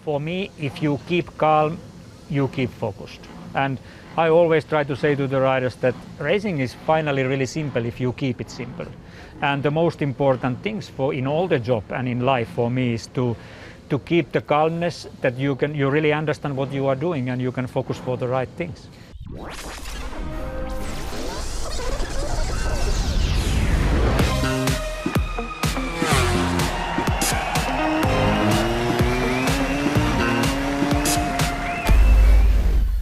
For me, if you keep calm, you keep focused. And I always try to say to the riders that racing is finally really simple if you keep it simple. And the most important things in all the job and in life for me is to keep the calmness, that you really understand what you are doing and you can focus for the right things.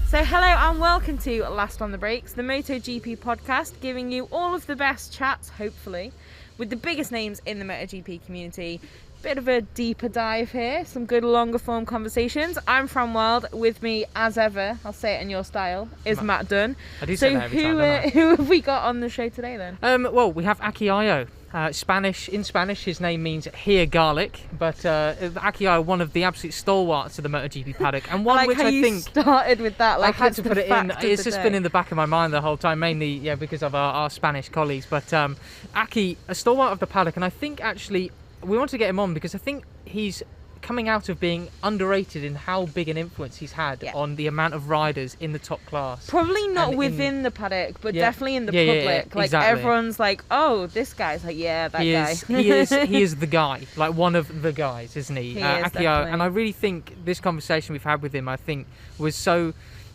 So hello and welcome to Last on the Brakes, the MotoGP podcast, giving you all of the best chats, hopefully, with the biggest names in the MotoGP community. Bit of a deeper dive here, some good longer form conversations. I'm Fran Wild, with me as ever, I'll say it in your style, is Matt Dunn. I do say that every time, don't I? Who have we got on the show today then? Well, we have Aki Ajo. In Spanish, his name means here garlic, but Aki Ajo, one of the absolute stalwarts of the MotoGP paddock, and one I like which how I you think started with that. Like I had to put it in. It's just day. been in the back of my mind the whole time, mainly because of our Spanish colleagues. But Aki, a stalwart of the paddock, and I think actually we want to get him on because I think he's coming out of being underrated in how big an influence he's had on the amount of riders in the top class. Probably not within the paddock, but definitely in the public. Like exactly. Everyone's like, "Oh, this guy's like, yeah, that guy." He is the guy, like one of the guys, isn't he? He is, Aki Ajo. definitely. And I really think this conversation we've had with him, I think, was so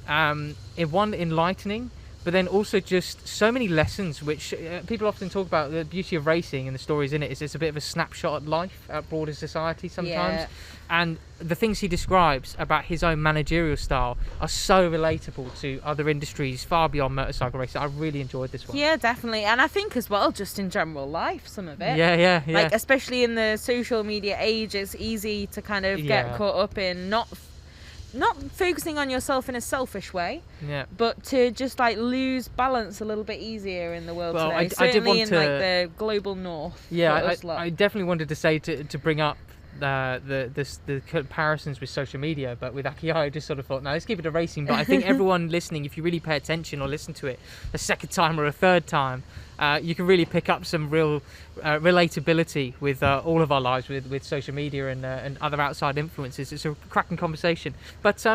enlightening. But then also just so many lessons, which people often talk about. The beauty of racing and the stories in it is it's a bit of a snapshot at life, at broader society sometimes. Yeah. And the things he describes about his own managerial style are so relatable to other industries far beyond motorcycle racing. I really enjoyed this one. Yeah, definitely. And I think as well, just in general life, some of it. Yeah. Like, especially in the social media age, it's easy to kind of get caught up in not focusing on yourself in a selfish way, but to just like lose balance a little bit easier in the world today. Certainly in like the global north. I definitely wanted to say to bring up the comparisons with social media, but with Aki Ajo, I just sort of thought, no, let's keep it a racing. But I think everyone listening, if you really pay attention or listen to it a second time or a third time, you can really pick up some real relatability with all of our lives with social media and other outside influences. It's a cracking conversation. But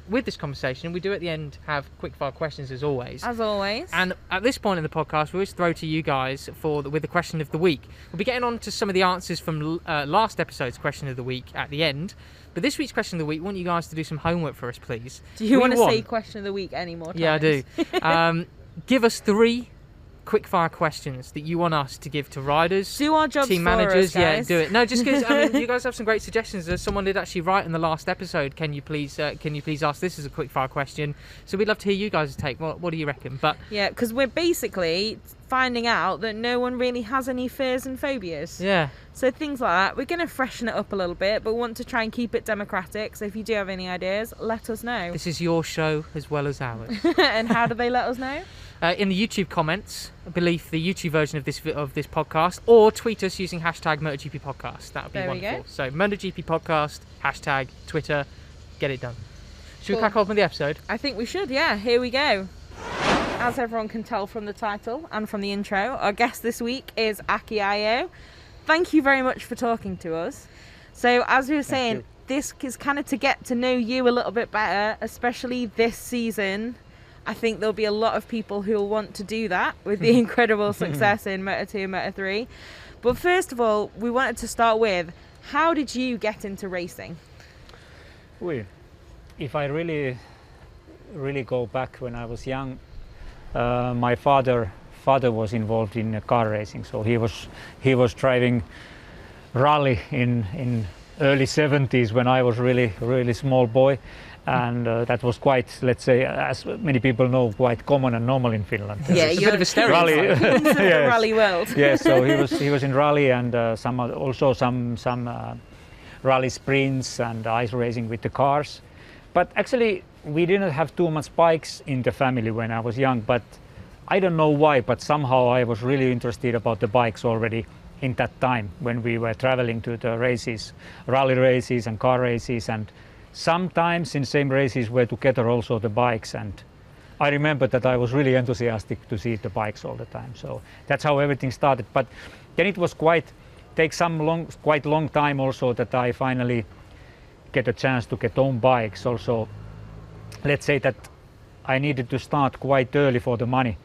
with this conversation, we do at the end have quickfire questions as always. As always. And at this point in the podcast, we always throw to you guys with the question of the week. We'll be getting on to some of the answers from last episode's question of the week at the end. But this week's question of the week, I want you guys to do some homework for us, please. Do you want to say question of the week any more times? Yeah, I do. Give us 3 quickfire questions that you want us to give to riders, do our jobs team for managers. Us, guys. Do it. No, just because you guys have some great suggestions. As someone did actually write in the last episode, can you please ask this as a quickfire question? So we'd love to hear you guys' take. What do you reckon? But yeah, because we're basically finding out that no one really has any fears and phobias. Yeah. So things like that, we're going to freshen it up a little bit, but want to try and keep it democratic. So if you do have any ideas, let us know. This is your show as well as ours. And how do they let us know? In the YouTube comments, beneath the YouTube version of this podcast, or tweet us using hashtag MotoGP Podcast. That would be wonderful. So MotoGP Podcast, hashtag Twitter, get it done. Should we crack on with the episode? I think we should, yeah. Here we go. As everyone can tell from the title and from the intro, our guest this week is Aki Ajo. Thank you very much for talking to us. So as we were saying, this is kind of to get to know you a little bit better, especially this season. I think there'll be a lot of people who will want to do that with the incredible success in Moto2 and Moto3. But first of all, we wanted to start with, how did you get into racing? Well, if I really go back when I was young, my father was involved in car racing, so he was driving rally in early 70s when I was really small boy. And that was quite, let's say, as many people know, quite common and normal in Finland. Yeah, it's a bit of a stereotype. The rally world. Yeah, so he was in rally and some rally sprints and ice racing with the cars. But actually, we didn't have too much bikes in the family when I was young. But I don't know why, but somehow I was really interested about the bikes already in that time when we were traveling to the races, rally races and car races, and sometimes in same races were together also the bikes, and I remember that I was really enthusiastic to see the bikes all the time. So that's how everything started. But then it was quite long time also that I finally get a chance to get own bikes. Also, let's say that I needed to start quite early for the money.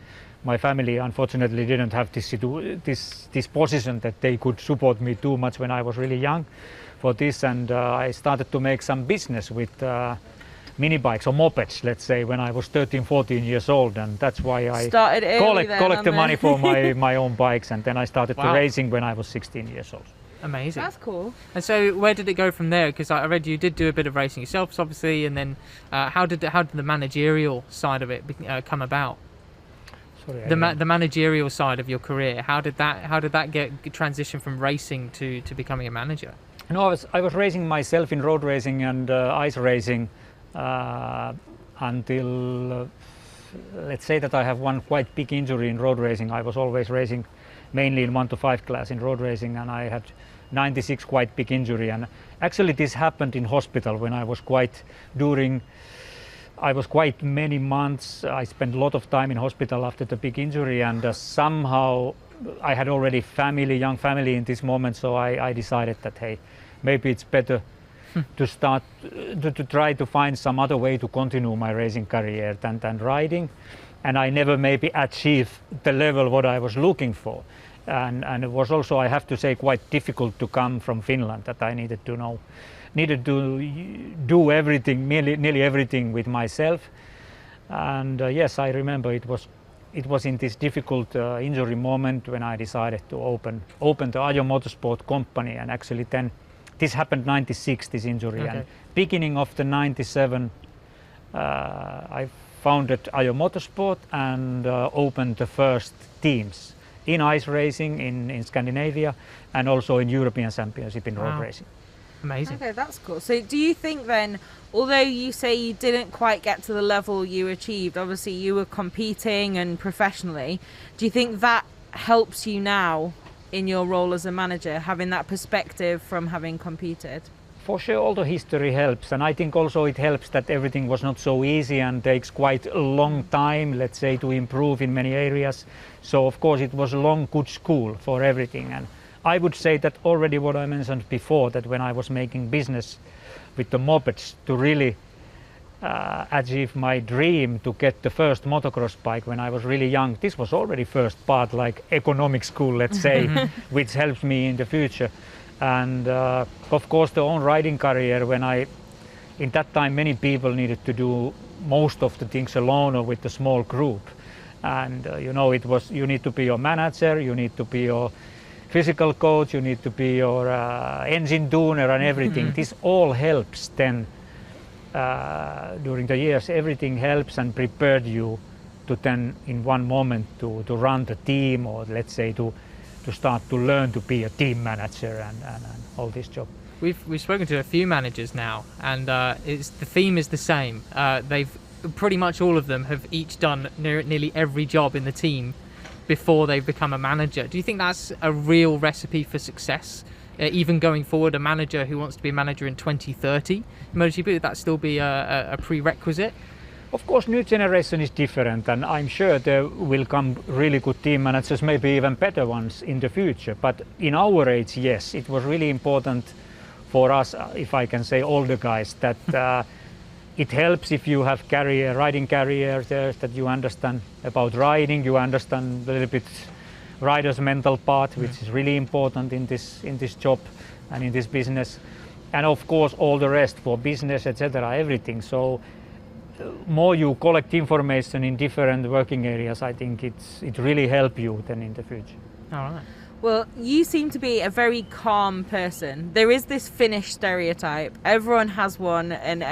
My family unfortunately didn't have this position that they could support me too much when I was really young for this, and I started to make some business with mini bikes or mopeds, let's say, when I was 13-14 years old, and that's why I collect the money for my own bikes, and then I started to racing when I was 16 years old. Amazing. That's cool. And so where did it go from there? Because I read you did do a bit of racing yourself, obviously, and then how did the managerial side of it come about? Sorry, the managerial side of your career, how did that get transition from racing to becoming a manager? No, I was racing myself in road racing and ice racing until let's say that I have one quite big injury in road racing. I was always racing mainly in 1 to 5 class in road racing, and I had 96 quite big injury, and actually this happened in hospital when I was quite many months. I spent a lot of time in hospital after the big injury, and somehow I had already young family in this moment, so I decided that hey, maybe it's better to start to try to find some other way to continue my racing career than riding, and I never maybe achieved the level what I was looking for, and it was also, I have to say, quite difficult to come from Finland, that I needed to do everything, nearly everything with myself, and yes, I remember it was in this difficult injury moment when I decided to open the Ajo Motorsport company, and actually then this happened 96, this injury, and beginning of the 97 I founded Ajo Motorsport and opened the first teams in ice racing in Scandinavia and also in European Championship in road racing. Amazing. Okay, that's cool. So do you think then, although you say you didn't quite get to the level you achieved, obviously you were competing and professionally, do you think that helps you now in your role as a manager, having that perspective from having competed? For sure, all the history helps, and I think also it helps that everything was not so easy and takes quite a long time, let's say, to improve in many areas. So of course it was a long, good school for everything, and I would say that already what I mentioned before, that when I was making business with the mopeds to really achieve my dream to get the first motocross bike when I was really young, this was already first part, like economic school, let's say, which helps me in the future. And of course the own riding career, in that time many people needed to do most of the things alone or with a small group, and you need to be your manager, you need to be your physical coach, you need to be your engine tuner and everything. This all helps then during the years. Everything helps and prepared you to then in one moment to run the team, or let's say to start to learn to be a team manager and all this job. We've spoken to a few managers now, and the theme is the same. They've pretty much all of them have each done nearly every job in the team before they've become a manager. Do you think that's a real recipe for success? Even going forward, a manager who wants to be a manager in 2030 in MotoGP, would that still be a prerequisite? Of course, new generation is different, and I'm sure there will come really good team managers, maybe even better ones in the future. But in our age, yes, it was really important for us, if I can say older guys, that it helps if you have riding career there, that you understand about riding, you understand a little bit rider's mental part, which is really important in this job and in this business, and of course all the rest for business, etc., everything. So more you collect information in different working areas, I think it really helps you then in the future. All right. Well, you seem to be a very calm person. There is this Finnish stereotype. Everyone has one, and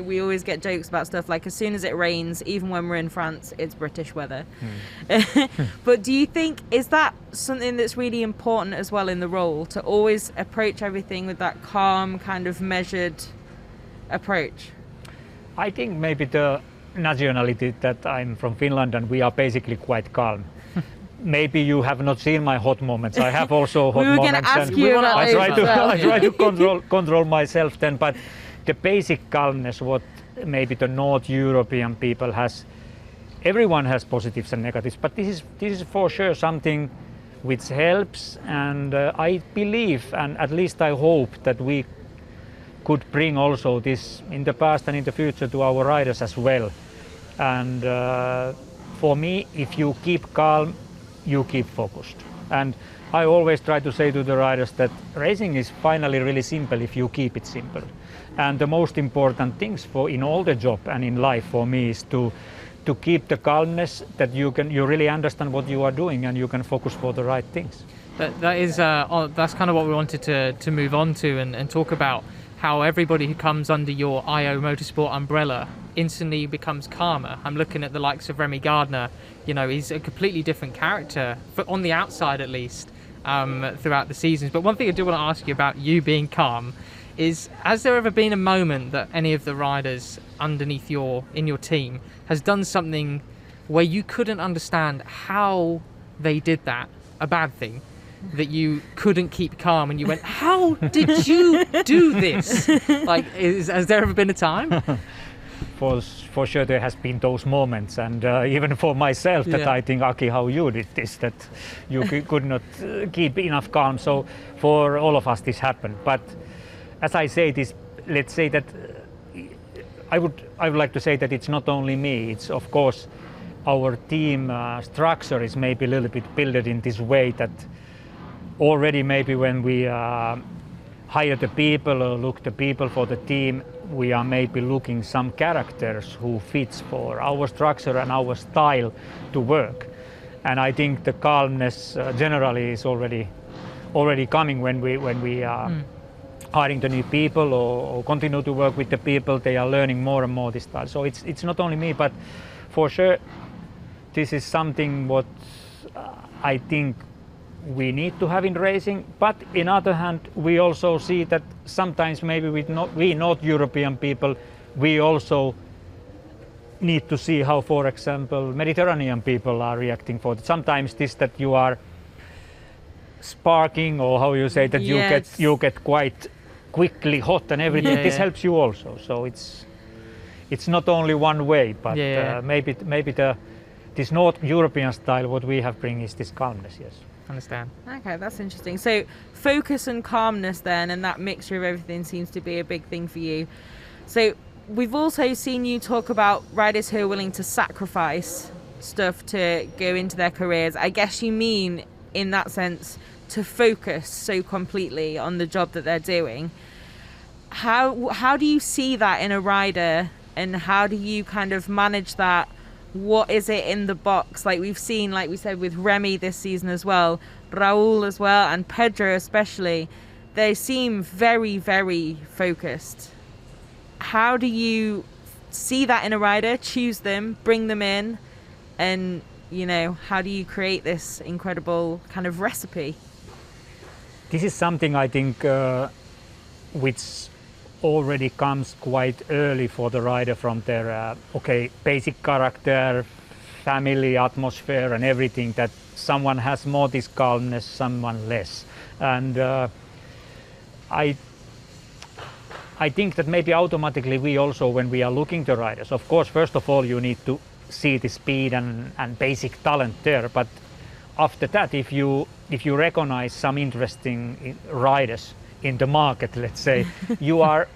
we always get jokes about stuff like as soon as it rains, even when we're in France, it's British weather. But do you think, is that something that's really important as well in the role, to always approach everything with that calm, kind of measured approach? I think maybe the nationality that I'm from Finland, and we are basically quite calm. Maybe you have not seen my hot moments. I have also hot moments. We were going to ask you about I try to control myself then, but the basic calmness, what maybe the North European people has, everyone has positives and negatives, but this is for sure something which helps, and I believe, and at least I hope, that we could bring also this in the past and in the future to our riders as well. And for me, if you keep calm, you keep focused. And I always try to say to the riders that racing is finally really simple if you keep it simple. And the most important things in all the job and in life for me is to keep the calmness, that you really understand what you are doing and you can focus for the right things. That's kind of what we wanted to move on to and talk about, how everybody who comes under your IO Motorsport umbrella instantly becomes calmer. I'm looking at the likes of Remy Gardner. You know, he's a completely different character, on the outside at least, throughout the seasons. But one thing I do want to ask you about you being calm is, has there ever been a moment that any of the riders underneath in your team has done something where you couldn't understand how they did that, a bad thing, that you couldn't keep calm and you went, how did you do this? Like, has there ever been a time? For sure there has been those moments, and even for myself that I think, Aki, how you did this, that you could not keep enough calm. So for all of us this happened. But as I say this, let's say that I would like to say that it's not only me, it's of course our team structure is maybe a little bit built in this way that already maybe when we hire the people or look the people for the team, we are maybe looking some characters who fits for our structure and our style to work. And I think the calmness generally is already coming when we are hiring the new people or continue to work with the people. They are learning more and more this style. So it's not only me, but for sure this is something what I think we need to have in racing. But in other hand, we also see that sometimes maybe we not European people, we also need to see how, for example, Mediterranean people are reacting for it. Sometimes this that you are sparking, or how you say that you get quite quickly hot and everything. This helps you also. So it's not only one way, but maybe this North European style what we have bring is this calmness. Yes. Understand. Okay, that's interesting. So focus and calmness then, and that mixture of everything seems to be a big thing for you. So we've also seen you talk about riders who are willing to sacrifice stuff to go into their careers. I guess you mean in that sense to focus so completely on the job that they're doing. How do you see that in a rider, and how do you kind of manage that? What is it in the box? Like we've seen, like we said, with Remy this season as well, Raul as well, and Pedro especially, they seem very, very focused. How do you see that in a rider, choose them, bring them in, and, you know, how do you create this incredible kind of recipe? This is something I think which already comes quite early for the rider from their basic character, family, atmosphere and everything, that someone has more this calmness, someone less. And I think that maybe automatically we also, when we are looking to riders, of course, first of all, you need to see the speed and basic talent there. But after that, if you recognize some interesting riders in the market, let's say, you are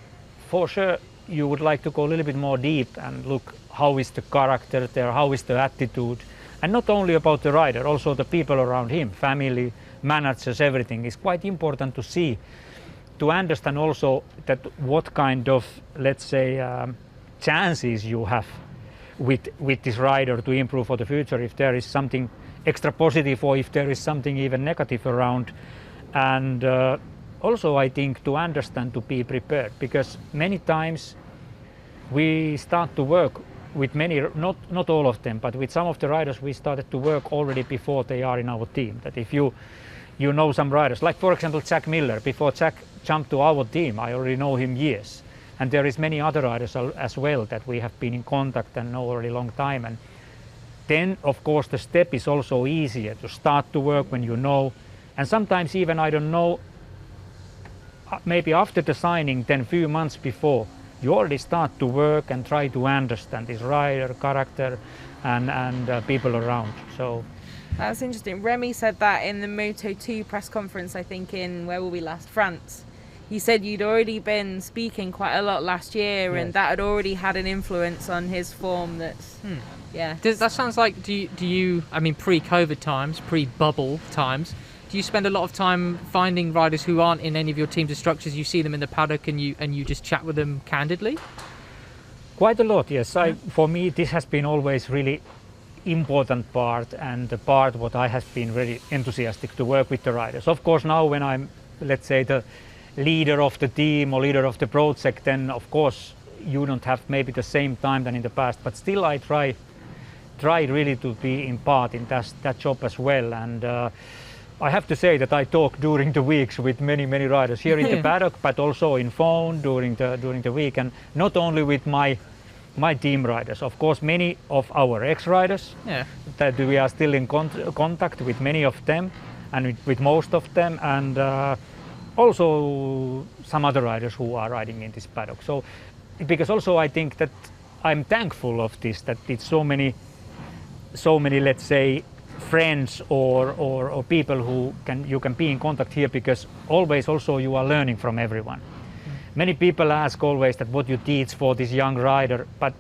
for sure you would like to go a little bit more deep and look how is the character there, how is the attitude, and not only about the rider, also the people around him, family, managers, everything is quite important to see, to understand also that what kind of, let's say, chances you have with this rider to improve for the future, if there is something extra positive or if there is something even negative around. And also I think to understand, to be prepared, because many times we start to work with many, not all of them, but with some of the riders we started to work already before they are in our team. That if you know some riders, like for example Jack Miller, before Jack jumped to our team, I already know him years. And there is many other riders as well that we have been in contact and know already long time. And then of course the step is also easier to start to work when you know. And sometimes even, I don't know, maybe after the signing, then a few months before, you already start to work and try to understand this rider, character and people around. So that's interesting. Remy said that in the Moto2 press conference, I think in, where were we last? France. you said you'd already been speaking quite a lot last year, and that had already had an influence on his form. That sounds like, do you, I mean, pre-COVID times, pre-bubble times, do you spend a lot of time finding riders who aren't in any of your teams or structures? You see them in the paddock and you just chat with them candidly? Quite a lot, yes. For me, this has been always really important part, and the part what I have been very enthusiastic to work with the riders. Of course, now when I'm, let's say, the leader of the team or leader of the project, then of course you don't have maybe the same time than in the past, but still I try really to be in part in that job as well. And I have to say that I talk during the weeks with many riders here in the paddock, but also in phone during the week, and not only with my team riders. Of course, many of our ex-riders that we are still in contact with, many of them, and with most of them, and also some other riders who are riding in this paddock. So, because also I think that I'm thankful of this, that it's so many, let's say, friends or people who you can be in contact here, because always also you are learning from everyone. Many people ask always that what you teach for this young rider, but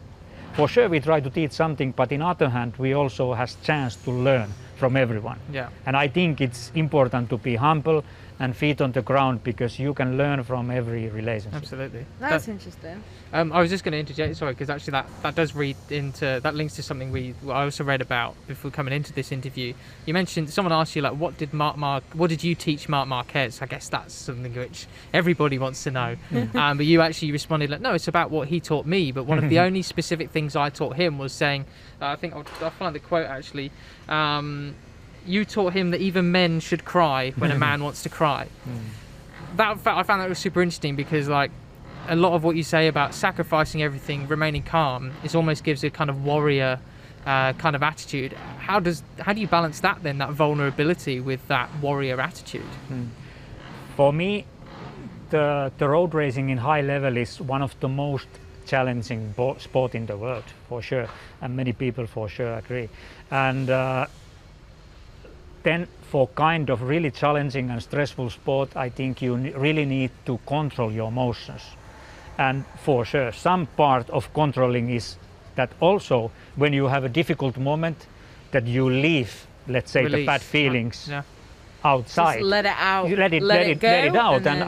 for sure we try to teach something, but in other hand we also has chance to learn from everyone. And I think it's important to be humble and feet on the ground, because you can learn from every relationship. Absolutely. That's interesting. I was just going to interject, sorry, because actually that does read into, that links to something I also read about before coming into this interview. You mentioned, someone asked you, like, what did you teach Marc Marquez? I guess that's something which everybody wants to know. But you actually responded, like, no, it's about what he taught me. But one of the only specific things I taught him was saying, I think I'll find the quote actually, you taught him that even men should cry when a man wants to cry. I found that was super interesting, because like a lot of what you say about sacrificing everything, remaining calm, it almost gives a kind of warrior kind of attitude. How do you balance that then, that vulnerability with that warrior attitude? For me, the road racing in high level is one of the most challenging sport in the world, for sure, and many people for sure agree. And then for kind of really challenging and stressful sport, I think you really need to control your emotions. And for sure, some part of controlling is that also when you have a difficult moment, that you leave, let's say, the bad feelings outside. Just let it out. You let it out. And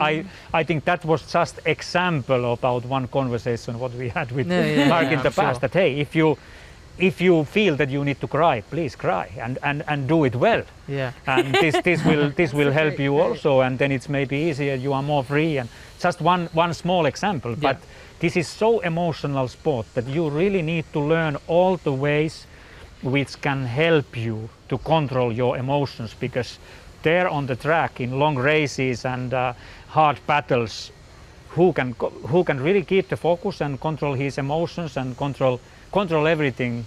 I think that was just example about one conversation what we had with Marc in the past. That hey, if you feel that you need to cry, please cry and do it well. And this will help you also, and then it's maybe easier, you are more free. And just one small example, but this is so emotional sport that you really need to learn all the ways which can help you to control your emotions, because there on the track in long races and hard battles, who can really keep the focus and control his emotions and control everything,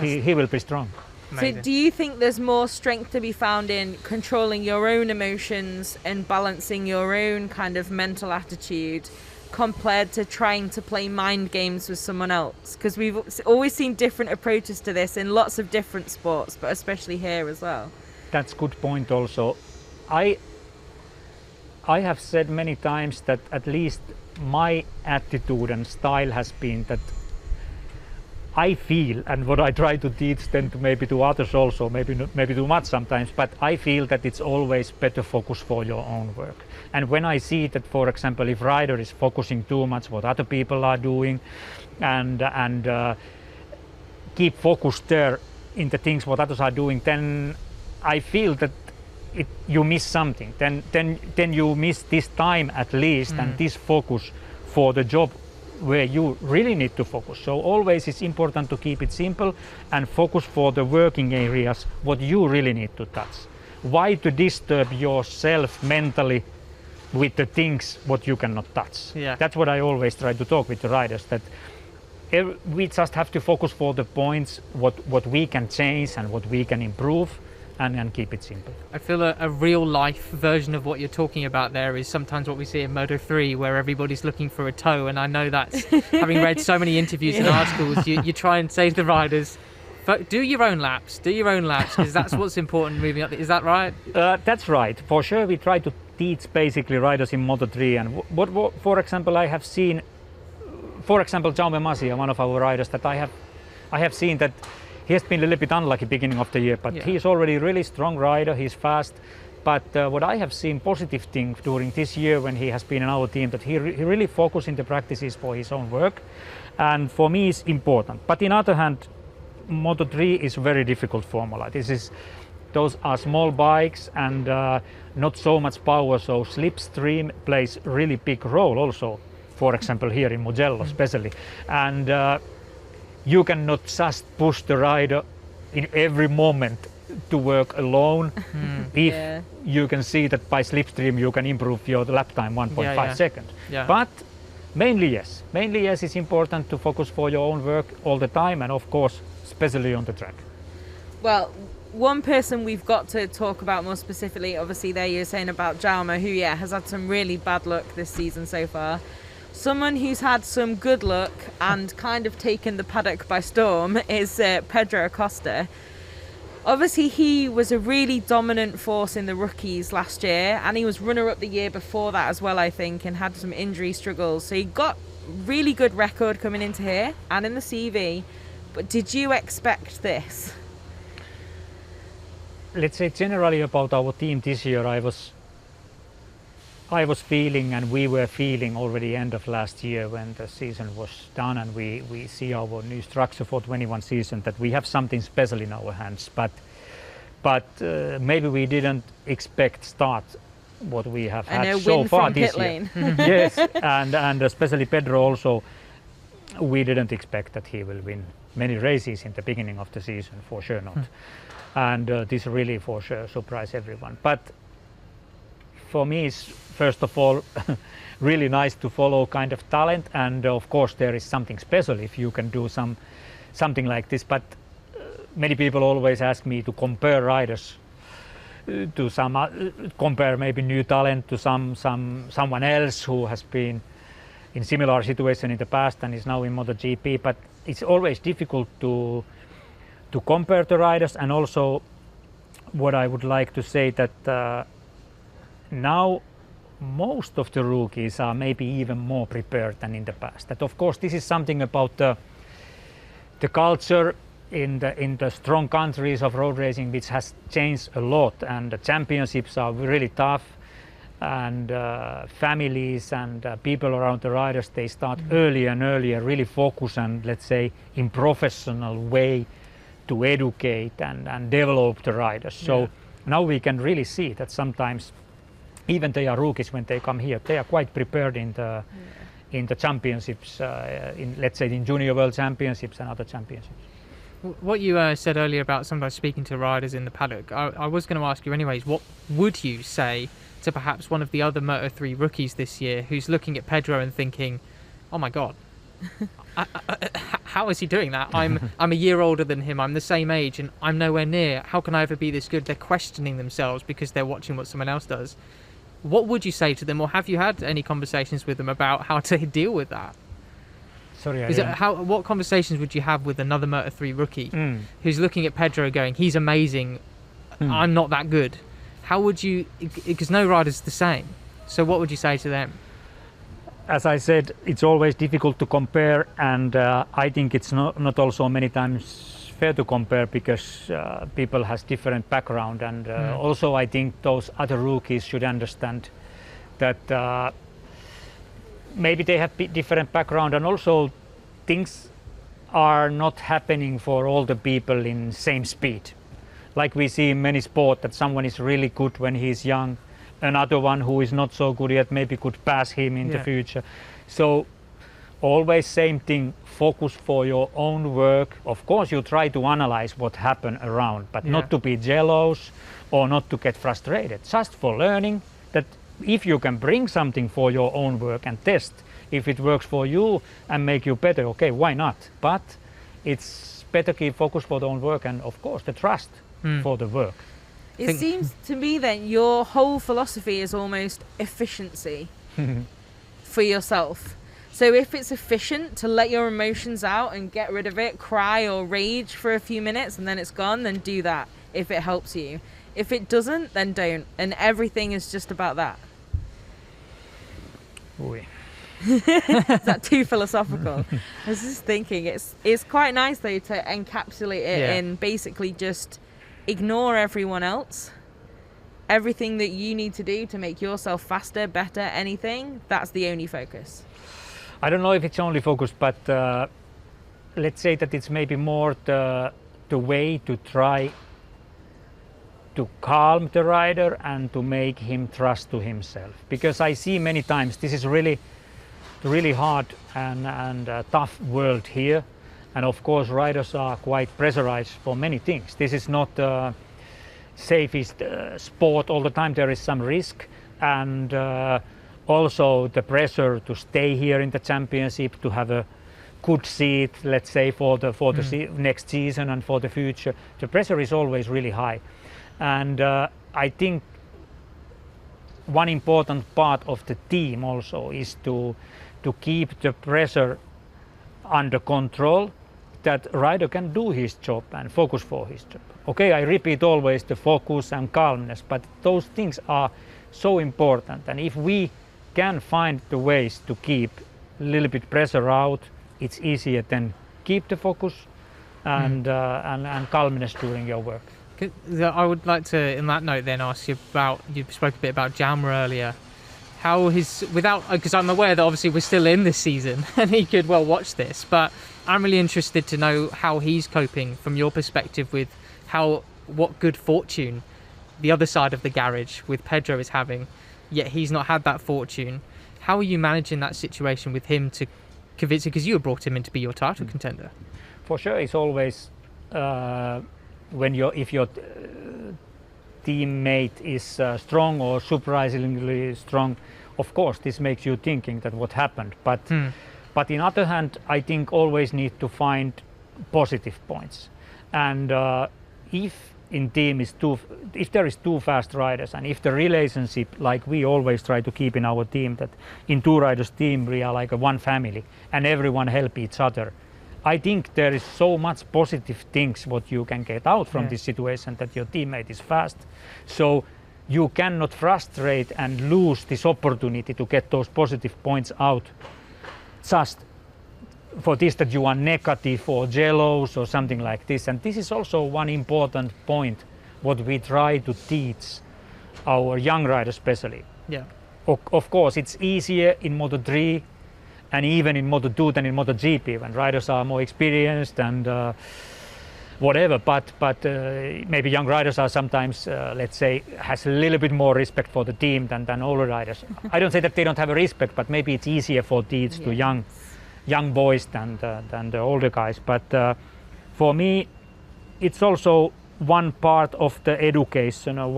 he will be strong. Amazing. So do you think there's more strength to be found in controlling your own emotions and balancing your own kind of mental attitude compared to trying to play mind games with someone else? Because we've always seen different approaches to this in lots of different sports, but especially here as well. That's a good point also. I have said many times that at least my attitude and style has been that I feel, and what I try to teach then to others also, maybe too much sometimes, but I feel that it's always better focus for your own work. And when I see that, for example, if rider is focusing too much what other people are doing, and keep focused there in the things what others are doing, then I feel that you miss something. Then you miss this time at least, and this focus for the job where you really need to focus. So always it's important to keep it simple and focus for the working areas what you really need to touch. Why to disturb yourself mentally with the things what you cannot touch? That's what I always try to talk with the riders, that we just have to focus for the points what we can change and what we can improve, and keep it simple. I feel a real life version of what you're talking about there is sometimes what we see in Moto3, where everybody's looking for a toe, and I know that's, having read so many interviews and articles, you try and say to the riders, do your own laps, because that's what's important moving up. Is that right? That's right. For sure, we try to teach basically riders in Moto3. And what for example, I have seen, for example, Jaume Masia, one of our riders, that I have seen that he has been a little bit unlucky beginning of the year, but he's already a really strong rider. He's fast. But what I have seen positive thing during this year when he has been in our team, that he really focused in the practices for his own work, and for me is important. But on the other hand, Moto3 is a very difficult formula. Those are small bikes and not so much power, so slipstream plays really big role also. For example, here in Mugello especially, and you cannot just push the rider in every moment to work alone. If you can see that by slipstream you can improve your lap time 1.5 seconds. But mainly yes, it's important to focus for your own work all the time, and of course especially on the track. Well, one person we've got to talk about more specifically, obviously there you're saying about Jaume, who has had some really bad luck this season so far. Someone who's had some good luck and kind of taken the paddock by storm is Pedro Acosta. Obviously, he was a really dominant force in the rookies last year, and he was runner-up the year before that as well, I think, and had some injury struggles. So he got really good record coming into here and in the CV. But did you expect this? Let's say generally about our team this year, I was feeling, and we were feeling already end of last year when the season was done, and we see our new structure for 21 season, that we have something special in our hands. But maybe we didn't expect start what we have had so far this year. Yes, and especially Pedro also, we didn't expect that he will win many races in the beginning of the season, for sure not. And this really for sure surprised everyone. But for me, it's first of all really nice to follow kind of talent, and of course there is something special if you can do something like this. But many people always ask me to compare riders to compare maybe new talent to someone else who has been in similar situation in the past and is now in MotoGP. But it's always difficult to compare the riders, and also what I would like to say that now most of the rookies are maybe even more prepared than in the past. That of course this is something about the culture in the strong countries of road racing, which has changed a lot, and the championships are really tough, and families and people around the riders, they start earlier and earlier, really focus and let's say in professional way to educate and develop the riders. So now we can really see that sometimes even they are rookies when they come here, they are quite prepared in the championships, in let's say in junior world championships and other championships. What you said earlier about sometimes speaking to riders in the paddock, I was going to ask you anyways, what would you say to perhaps one of the other Moto3 rookies this year who's looking at Pedro and thinking, oh my God, how is he doing that? I'm a year older than him, I'm the same age, and I'm nowhere near. How can I ever be this good? They're questioning themselves because they're watching what someone else does. What would you say to them, or have you had any conversations with them about how to deal with that? Sorry, what conversations would you have with another Moto3 rookie who's looking at Pedro going, he's amazing, I'm not that good? How would you, because no rider's the same, so what would you say to them? As I said, it's always difficult to compare, and I think it's not also many times fair to compare, because people has different background, and also I think those other rookies should understand that maybe they have different background, and also things are not happening for all the people in same speed. Like we see in many sports that someone is really good when he's young, another one who is not so good yet maybe could pass him in the future. So always same thing, focus for your own work. Of course you try to analyze what happened around, but not to be jealous or not to get frustrated, just for learning that if you can bring something for your own work and test if it works for you and make you better, okay, why not? But it's better keep focus for the own work, and of course the trust for the work. It seems to me that your whole philosophy is almost efficiency for yourself. So if it's efficient to let your emotions out and get rid of it, cry or rage for a few minutes and then it's gone, then do that if it helps you. If it doesn't, then don't. And everything is just about that. Oui. Is that too philosophical? I was just thinking it's quite nice though to encapsulate it in basically just ignore everyone else. Everything that you need to do to make yourself faster, better, anything, that's the only focus. I don't know if it's only focus, but let's say that it's maybe more the way to try to calm the rider and to make him trust to himself. Because I see many times this is really hard and tough world here. And of course, riders are quite pressurized for many things. This is not safest sport all the time. There is some risk, and also the pressure to stay here in the championship, to have a good seat, let's say for the next season and for the future. The pressure is always really high, and I think one important part of the team also is to keep the pressure under control, that rider can do his job and focus for his job. Okay, I repeat always the focus and calmness, but those things are so important, and if we can find the ways to keep a little bit pressure out, it's easier than keep the focus and calmness during your work. I would like to, in that note, then ask you about, you spoke a bit about Jalmar earlier. How because I'm aware that obviously we're still in this season and he could well watch this, but I'm really interested to know how he's coping from your perspective with what good fortune the other side of the garage with Pedro is having, yet he's not had that fortune. How are you managing that situation with him to convince him, because you brought him in to be your title contender? For sure, it's always if your teammate is strong or surprisingly strong, of course this makes you thinking that what happened, but in other hand, I think always need to find positive points, and if in team if there is two fast riders, and if the relationship, like we always try to keep in our team, that in two riders team we are like a one family and everyone help each other, I think there is so much positive things what you can get out from this situation, that your teammate is fast, so you cannot frustrate and lose this opportunity to get those positive points out just for this, that you are negative or jealous or something like this. And this is also one important point what we try to teach our young riders especially. Yeah. Of course, it's easier in Moto3 and even in Moto2 than in MotoGP when riders are more experienced and whatever, but maybe young riders are sometimes, let's say, has a little bit more respect for the team than older riders. I don't say that they don't have a respect, but maybe it's easier for teach to young boys than the older guys. But for me, it's also one part of the education, or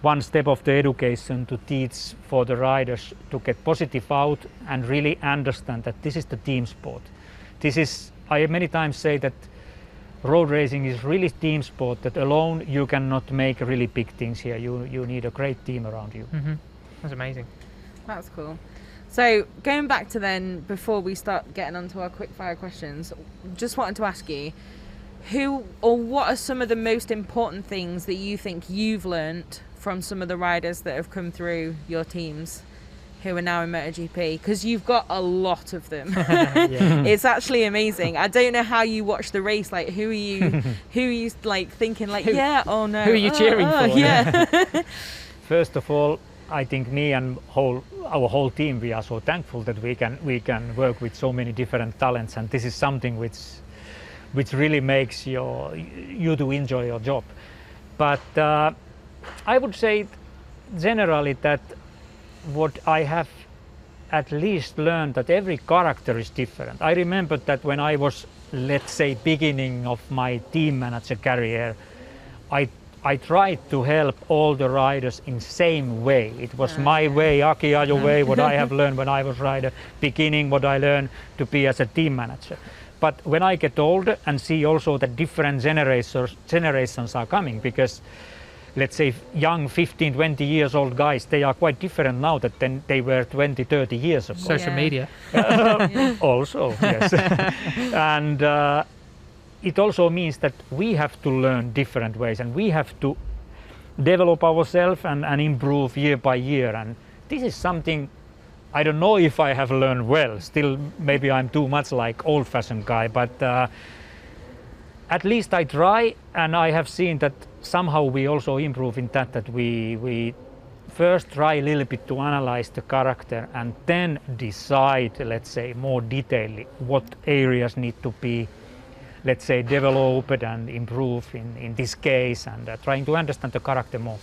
one step of the education to teach for the riders to get positive out and really understand that this is the team sport. I many times say that road racing is really team sport, that alone you cannot make really big things here. You need a great team around you. That's amazing. That's cool. So going back to then, before we start getting onto our quick fire questions, just wanted to ask you, who or what are some of the most important things that you think you've learnt from some of the riders that have come through your teams who are now in MotoGP? Because you've got a lot of them. It's actually amazing. I don't know how you watch the race. Like, who are you like thinking like, oh no, who are you cheering for? Yeah. First of all, I think me and our whole team, we are so thankful that we can work with so many different talents, and this is something which really makes you to enjoy your job. But I would say generally that what I have at least learned, that every character is different. I remember that when I was, let's say, beginning of my team manager career, I tried to help all the riders in same way. It was my way, Aki Ajo way, what I have learned when I was rider, beginning what I learned to be as a team manager. But when I get older and see also that different generations are coming, because let's say young 15, 20 years old guys, they are quite different now than they were 20, 30 years ago. Social media. Also, yes. And it also means that we have to learn different ways, and we have to develop ourselves and improve year by year. And this is something I don't know if I have learned well. Still, maybe I'm too much like old-fashioned guy, but at least I try, and I have seen that somehow we also improve in that we first try a little bit to analyze the character and then decide, let's say, more detailedly what areas need to be, let's say, developed and improved in this case, and trying to understand the character more.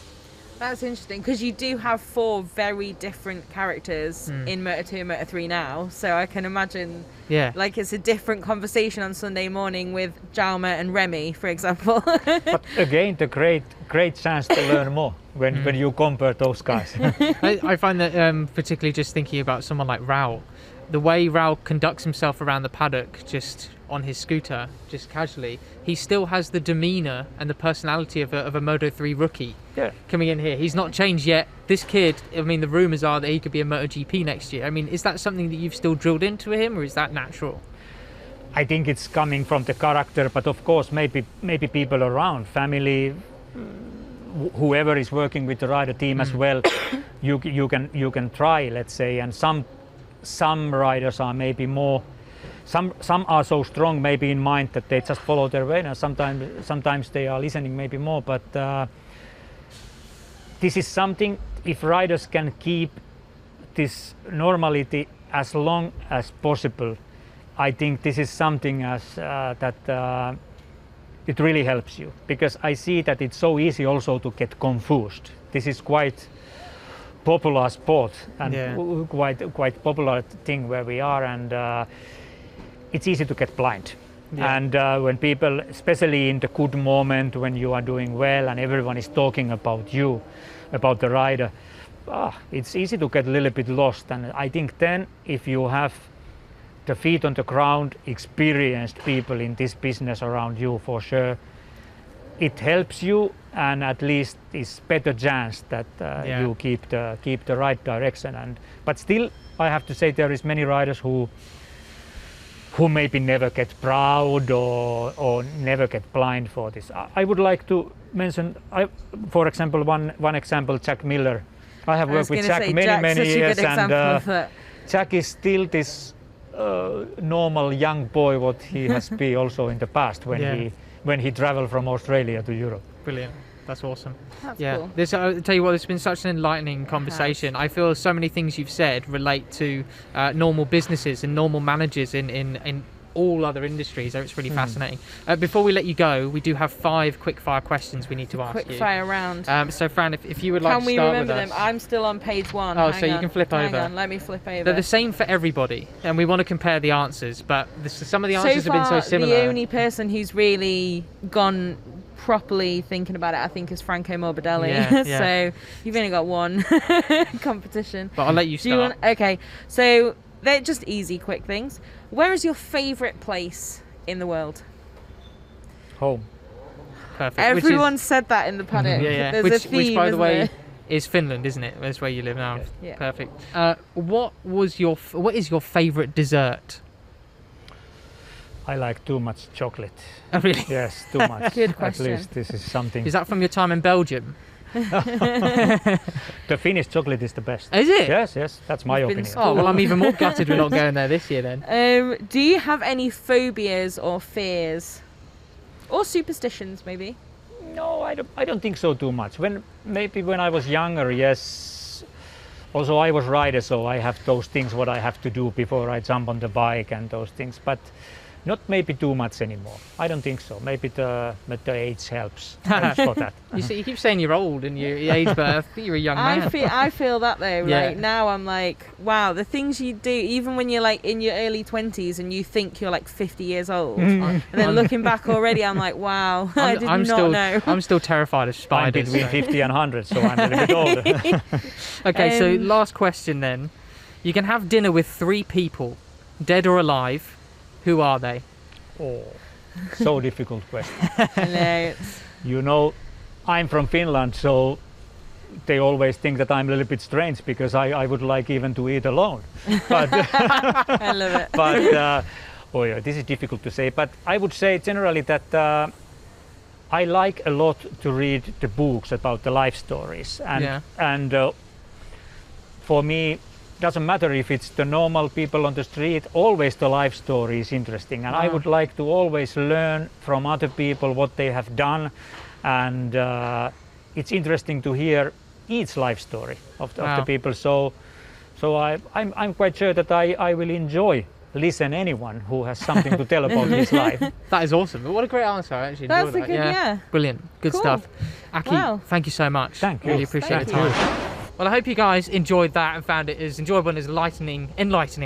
That's interesting, because you do have 4 very different characters in Moto2 and Moto3 now, so I can imagine like it's a different conversation on Sunday morning with Jaume and Remy, for example. But again, the great chance to learn more when you compare those guys. I find that particularly just thinking about someone like Raul, the way Raul conducts himself around the paddock just on his scooter, just casually, he still has the demeanour and the personality of a Moto3 rookie coming in here. He's not changed yet. This kid, I mean, the rumours are that he could be a MotoGP next year. I mean, is that something that you've still drilled into him, or is that natural? I think it's coming from the character, but of course maybe people around, family, whoever is working with the rider team as well, you can try, let's say, and some riders are maybe more, some are so strong maybe in mind that they just follow their way, and sometimes they are listening maybe more, but this is something, if riders can keep this normality as long as possible, I think this is something that it really helps you, because I see that it's so easy also to get confused. This is quite popular sport and quite popular thing where we are, and it's easy to get blind. And when people, especially in the good moment when you are doing well and everyone is talking about you, about the rider, it's easy to get a little bit lost. And I think then if you have the feet on the ground, experienced people in this business around you, for sure, it helps you, and at least it's better chance that you keep the right direction. But still, I have to say there is many riders who maybe never get proud or never get blind for this. I would like to mention, for example, one example, Jack Miller. I have worked with Jack many years, and Jack is still this normal young boy what he has been also in the past when he traveled from Australia to Europe. Brilliant. That's awesome. That's cool. This, I'll tell you what, it's been such an enlightening conversation. I feel so many things you've said relate to normal businesses and normal managers in all other industries. So it's really fascinating. Before we let you go, we do have 5 quick-fire questions we need to ask you. Quick-fire round. So Fran, if you would like to start with us. Can we remember them? I'm still on page 1. Oh, so you can flip over. Hang on, let me flip over. They're the same for everybody, and we want to compare the answers, but some of the answers have been so similar. The only person who's really gone properly thinking about it, I think, is Franco Morbidelli. So you've only got one competition. But I'll let you start. Okay, so they're just easy, quick things. Where is your favourite place in the world? Home. Perfect. Everyone said that in the paddock. There's a theme, which, by the way, there? is Finland, isn't it? That's where you live now. Yeah. Perfect. What is your favourite dessert? I like too much chocolate. Oh, really? Yes, too much. Good question. At least this is something. Is that from your time in Belgium? The Finnish chocolate is the best. Is it? Yes, that's my opinion. Oh, well, I'm even more gutted we're not going there this year then. Do you have any phobias or fears? Or superstitions, maybe? No, I don't think so too much. Maybe when I was younger, yes. Also, I was rider, so I have those things what I have to do before I jump on the bike and those things. But not maybe too much anymore. I don't think so. Maybe the age helps for that. You keep saying you're old and you age, but I think you're a young man. I feel that though. Like now I'm like, wow, the things you do, even when you're like in your early 20s and you think you're like 50 years old, and then looking back already, I'm like, wow, I did not know. I'm still terrified of spiders. I'm between 50 and 100, so I'm a little bit older. Okay, so last question then. You can have dinner with 3 people, dead or alive. Who are they? Oh, so difficult question. No. You know, I'm from Finland, so they always think that I'm a little bit strange because I would like even to eat alone. But I love it. But this is difficult to say. But I would say generally that I like a lot to read the books about the life stories, and for me, doesn't matter if it's the normal people on the street, always the life story is interesting. And I would like to always learn from other people what they have done. And it's interesting to hear each life story of the people. So I'm quite sure that I will enjoy listen anyone who has something to tell about his life. That is awesome. What a great answer. I actually That's enjoyed a good, yeah. Brilliant. Good Cool. stuff. Aki, Wow. thank you so much. Thank you. Really appreciate Thank the you. time. Well, I hope you guys enjoyed that and found it as enjoyable and as enlightening,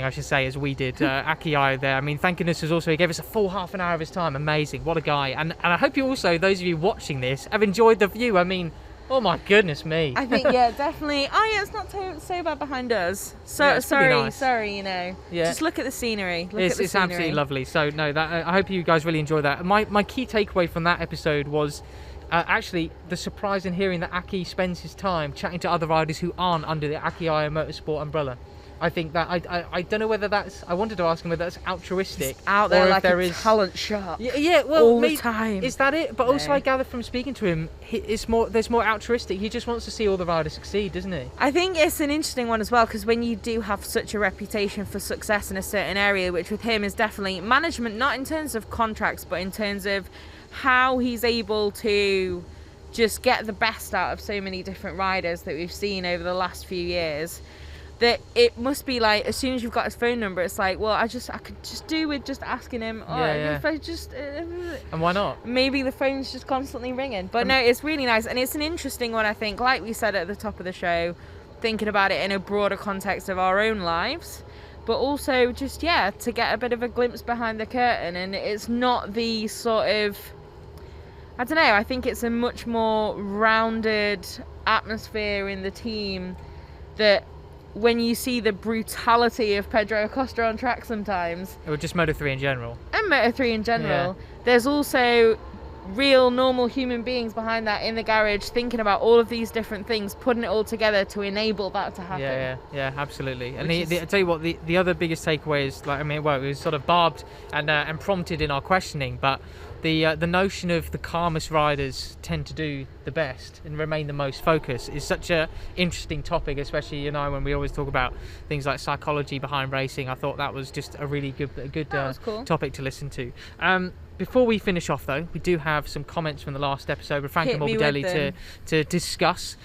I should say, as we did. Aki Ajo there. I mean, thank goodness was also, he gave us a full half an hour of his time. Amazing. What a guy. And I hope you also, those of you watching this, have enjoyed the view. I mean, oh my goodness me. I think, yeah, definitely. Oh, yeah, it's not so bad behind us. So Yeah, it's pretty sorry, nice. sorry, you know. Yeah. Just look at the scenery. Look at the It's scenery. absolutely lovely. So no, that I hope you guys really enjoyed that. My key takeaway from that episode was actually the surprise in hearing that Aki spends his time chatting to other riders who aren't under the Aki Ajo Motorsport umbrella. I think that I don't know whether that's, I wanted to ask him whether that's altruistic Out there or like if there a is talent shop. yeah, well, all the maybe, time. is that it? But also No. I gather from speaking to him, there's more altruistic. He just wants to see all the riders succeed, doesn't he? I think it's an interesting one as well, because when you do have such a reputation for success in a certain area, which with him is definitely management, not in terms of contracts, but in terms of how he's able to just get the best out of so many different riders that we've seen over the last few years, that it must be like, as soon as you've got his phone number, it's like, well, I could just do with just asking him, if I just And why not? maybe the phone's just constantly ringing. But no, it's really nice, and it's an interesting one, I think, like we said at the top of the show, thinking about it in a broader context of our own lives, but also just, to get a bit of a glimpse behind the curtain. And it's not the sort of, I don't know, I think it's a much more rounded atmosphere in the team, that when you see the brutality of Pedro Acosta on track sometimes, Or just Moto3 in general. and Moto3 in general, there's also real normal human beings behind that in the garage, thinking about all of these different things, putting it all together to enable that to happen. Yeah, absolutely. And Which I tell you what, the other biggest takeaway is, like, I mean, well, it was sort of barbed and prompted in our questioning, but the notion of the calmest riders tend to do the best and remain the most focused is such a interesting topic, especially, you know, when we always talk about things like psychology behind racing. I thought that was just a really good That was cool. topic to listen to. Before we finish off, though, we do have some comments from the last episode with Franco Hit me with Morbidelli them. to discuss.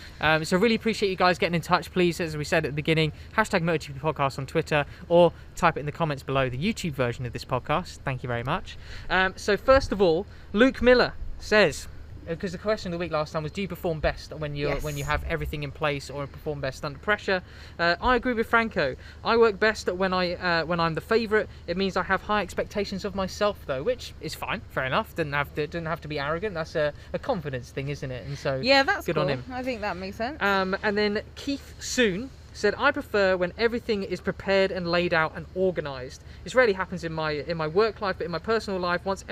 So really appreciate you guys getting in touch. Please, as we said at the beginning, hashtag MotoGP Podcast on Twitter, or type it in the comments below the YouTube version of this podcast. Thank you very much. So first of all, Luke Miller says, because the question of the week last time was, do you perform best when you Yes. when you have everything in place, or perform best under pressure? I agree with Franco. I work best when I'm the favourite. It means I have high expectations of myself, though, which is fine, fair enough. Doesn't have to be arrogant. That's a confidence thing, isn't it? And so Yeah, that's good cool. on him. I think that makes sense. And then Keith Soon said, I prefer when everything is prepared and laid out and organised. This rarely happens in my work life, but in my personal life, once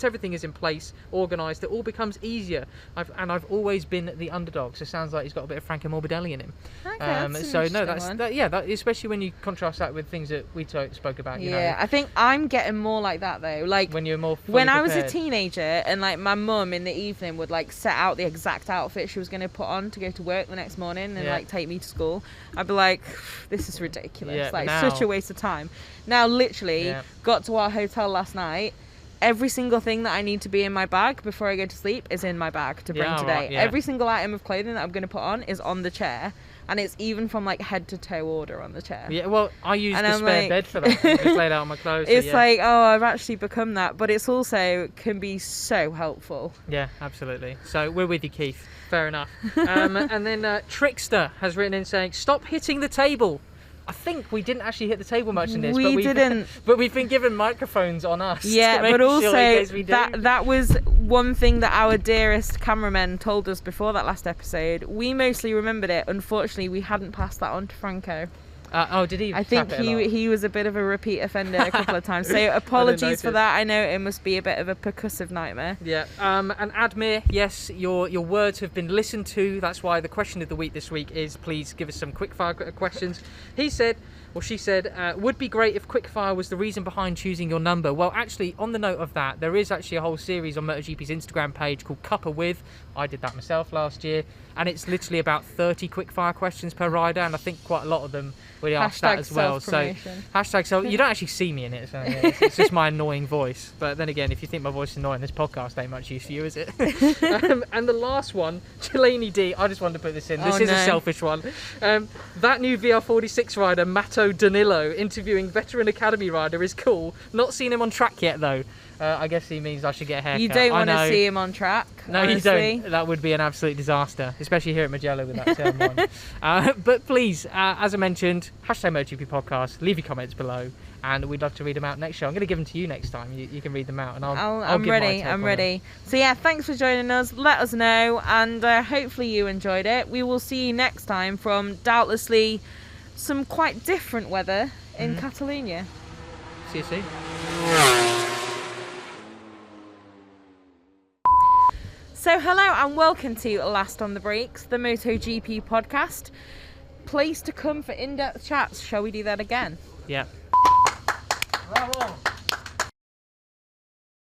everything is in place, organised, it all becomes easier. I've always been the underdog. So it sounds like he's got a bit of Franco Morbidelli in him. Okay, that's an so no, interesting one. that especially when you contrast that with things that we spoke about. You know, I think I'm getting more like that though. Like when you're more fully when I was a prepared. teenager, and like my mum in the evening would like set out the exact outfit she was going to put on to go to work the next morning and Yeah. like take me to school. I'd be like, this is ridiculous. Yeah, like now- such a waste of time. Now literally Yeah. got to our hotel last night. Every single thing that I need to be in my bag before I go to sleep is in my bag to bring Yeah, today. right, yeah. Every single item of clothing that I'm going to put on is on the chair, and it's even from like head to toe order on the chair. Yeah, well, I use And the I'm spare like- bed for that. I just laid out my clothes. so It's yeah. like, oh, I've actually become that, but it's also can be so helpful. Yeah, absolutely. So we're with you, Keith. Fair enough. And then Trickster has written in saying, "Stop hitting the table." I think we didn't actually hit the table much in this. We but we've, didn't. But we've been given microphones on us. Yeah, to make but sure also in case we do. that was one thing that our dearest cameraman told us before that last episode. We mostly remembered it. Unfortunately, we hadn't passed that on to Franco. Oh, did he? I think tap it a lot? he was a bit of a repeat offender a couple of times. So apologies for notice. that. I know it must be a bit of a percussive nightmare. Yeah, and Admir, yes, your words have been listened to. That's why the question of the week this week is, please give us some quick fire questions. He said, Well, she said, would be great if quickfire was the reason behind choosing your number. Well, actually, on the note of that, there is actually a whole series on MotoGP's Instagram page called Cuppa With. I did that myself last year, and it's literally about 30 quickfire questions per rider, and I think quite a lot of them really ask that as well. So hashtag self. You don't actually see me in it, so yeah, it's just my annoying voice. But then again, if you think my voice is annoying, this podcast ain't much use for you, is it? And the last one, Delaney D. I just wanted to put this in. This is a selfish one. That new VR46 rider, Mato Danilo, interviewing veteran academy rider is cool. Not seen him on track yet though. I guess he means I should get a haircut. You don't want to see him on track. No, honestly. you don't. That would be an absolute disaster, especially here at Mugello with that term on. But please, as I mentioned, hashtag MotoGP podcast. Leave your comments below, and we'd love to read them out next show. I'm going to give them to you next time. You can read them out, and I'll give ready. my take I'm on ready. So yeah, thanks for joining us. Let us know, and hopefully you enjoyed it. We will see you next time from doubtlessly some quite different weather in Catalonia. See you soon. So hello and welcome to Last on the Brakes, the MotoGP podcast. Place to come for in-depth chats. Shall we do that again? Yeah. Bravo.